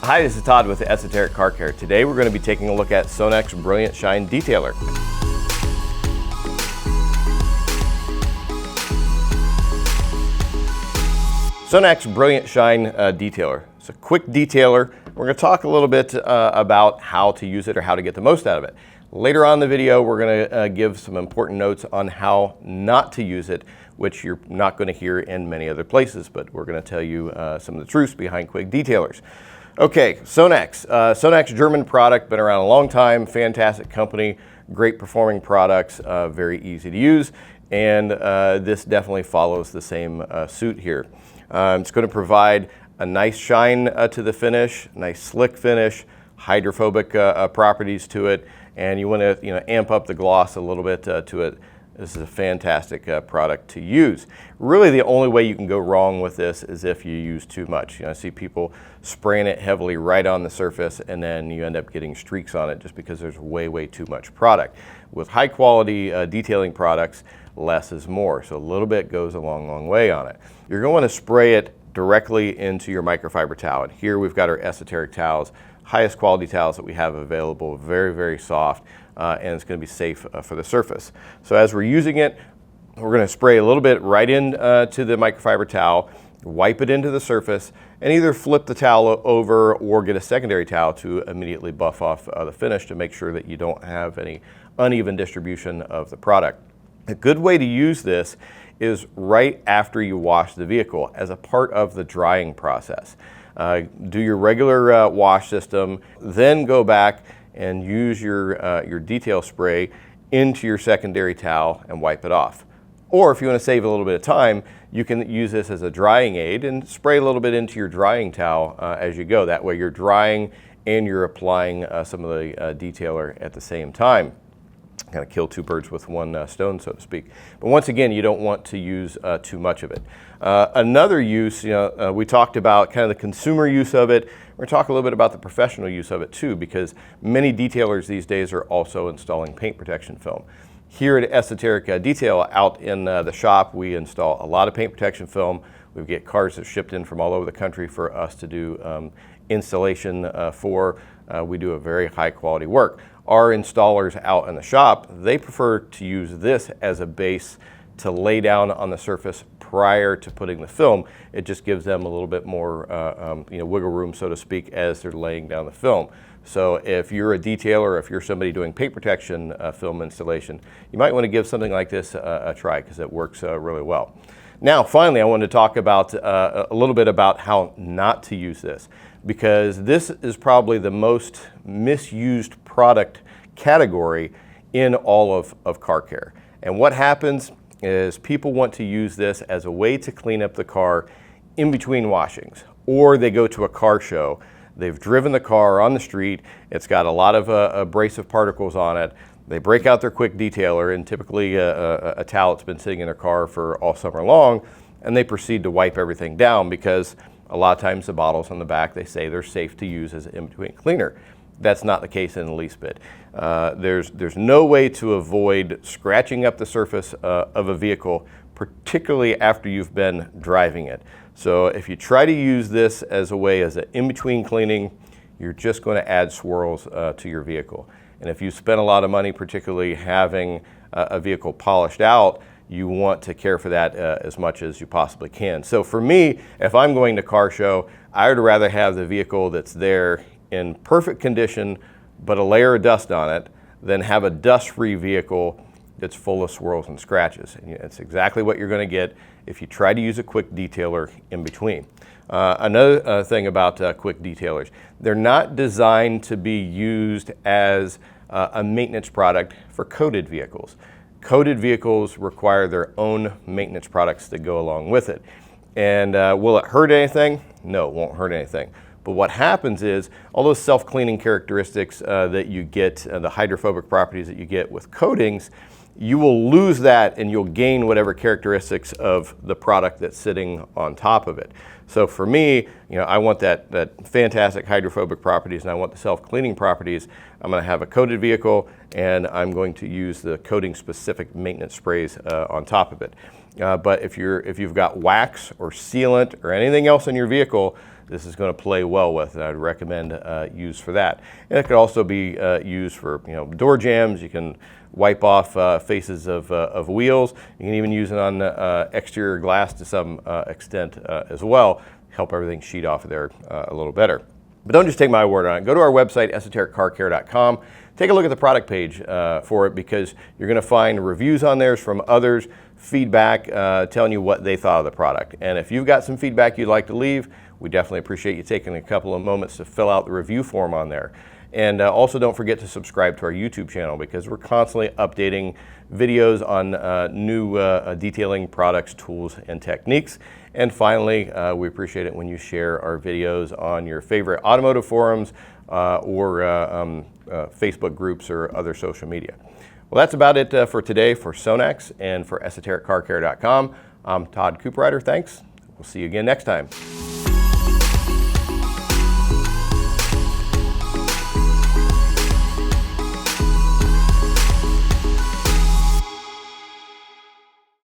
Hi, this is Todd with ESOTERIC Car Care. Today we're going to be taking a look at SONAX Brilliant Shine Detailer. SONAX Brilliant Shine Detailer. It's a quick detailer. We're going to talk a little bit about how to use it or how to get the most out of it. Later on in the video, we're going to give some important notes on how not to use it, which you're not going to hear in many other places, but we're going to tell you some of the truths behind quick detailers. Okay, SONAX. SONAX, German product, been around a long time, fantastic company, great performing products, very easy to use, and this definitely follows the same suit here. It's going to provide a nice shine to the finish, nice slick finish, hydrophobic properties to it, and you want to amp up the gloss a little bit to it. This is a fantastic product to use. Really, the only way you can go wrong with this is if you use too much. I see people spraying it heavily right on the surface, and then you end up getting streaks on it just because there's way too much product. With high quality detailing products, less is more. So a little bit goes a long way on it. You're going to spray it directly into your microfiber towel. And here we've got our ESOTERIC towels, highest quality towels that we have available, very soft. And it's going to be safe for the surface. So as we're using it, we're going to spray a little bit right in to the microfiber towel, wipe it into the surface, and either flip the towel over or get a secondary towel to immediately buff off the finish to make sure that you don't have any uneven distribution of the product. A good way to use this is right after you wash the vehicle as a part of the drying process. Do your regular wash system, then go back and use your detail spray into your secondary towel and wipe it off. Or if you want to save a little bit of time, you can use this as a drying aid and spray a little bit into your drying towel as you go. That way you're drying and you're applying some of the detailer at the same time. Kind of kill two birds with one stone, so to speak. But once again, you don't want to use too much of it. Another use, we talked about kind of the consumer use of it. We're going to talk a little bit about the professional use of it too, because many detailers these days are also installing paint protection film. Here at ESOTERIC Detail out in the shop, we install a lot of paint protection film. We get cars that are shipped in from all over the country for us to do installation for. We do a very high quality work. Our installers out in the shop, they prefer to use this as a base to lay down on the surface prior to putting the film. It just gives them a little bit more wiggle room, so to speak, as they're laying down the film. So if you're a detailer, if you're somebody doing paint protection film installation, you might want to give something like this a try because it works really well. Now, finally, I wanted to talk about a little bit about how not to use this, because this is probably the most misused product category in all of car care. And what happens is people want to use this as a way to clean up the car in between washings, or they go to a car show, they've driven the car on the street, it's got a lot of abrasive particles on it, they break out their quick detailer, and typically a towel that's been sitting in their car for all summer long, and they proceed to wipe everything down because a lot of times the bottles on the back, they say they're safe to use as an in-between cleaner. That's not the case in the least bit. There's no way to avoid scratching up the surface of a vehicle, particularly after you've been driving it. So if you try to use this as a way as an in-between cleaning, you're just going to add swirls to your vehicle. And if you spend a lot of money, particularly having a vehicle polished out, you want to care for that as much as you possibly can. So for me, if I'm going to car show, I would rather have the vehicle that's there in perfect condition, but a layer of dust on it, than have a dust-free vehicle that's full of swirls and scratches. And it's exactly what you're going to get if you try to use a quick detailer in between. Another thing about quick detailers, they're not designed to be used as a maintenance product for coated vehicles. Coated vehicles require their own maintenance products that go along with it. And will it hurt anything? No, it won't hurt anything. But what happens is all those self-cleaning characteristics that you get, the hydrophobic properties that you get with coatings, you will lose that and you'll gain whatever characteristics of the product that's sitting on top of it. So for me, I want that fantastic hydrophobic properties and I want the self-cleaning properties. I'm going to have a coated vehicle and I'm going to use the coating specific maintenance sprays on top of it. But if you've got wax or sealant or anything else in your vehicle, this is going to play well with, and I'd recommend use for that. And it could also be used for door jams. You can wipe off faces of wheels. You can even use it on exterior glass to some extent as well. Help everything sheet off of there a little better. But don't just take my word on it. Go to our website, esotericcarcare.com. Take a look at the product page for it, because you're going to find reviews on there from others, feedback telling you what they thought of the product. And if you've got some feedback you'd like to leave, we definitely appreciate you taking a couple of moments to fill out the review form on there. And also don't forget to subscribe to our YouTube channel, because we're constantly updating videos on new detailing products, tools, and techniques. And finally, we appreciate it when you share our videos on your favorite automotive forums or Facebook groups or other social media. Well, that's about it for today for SONAX and for EsotericCarCare.com. I'm Todd Cooperrider. Thanks. We'll see you again next time.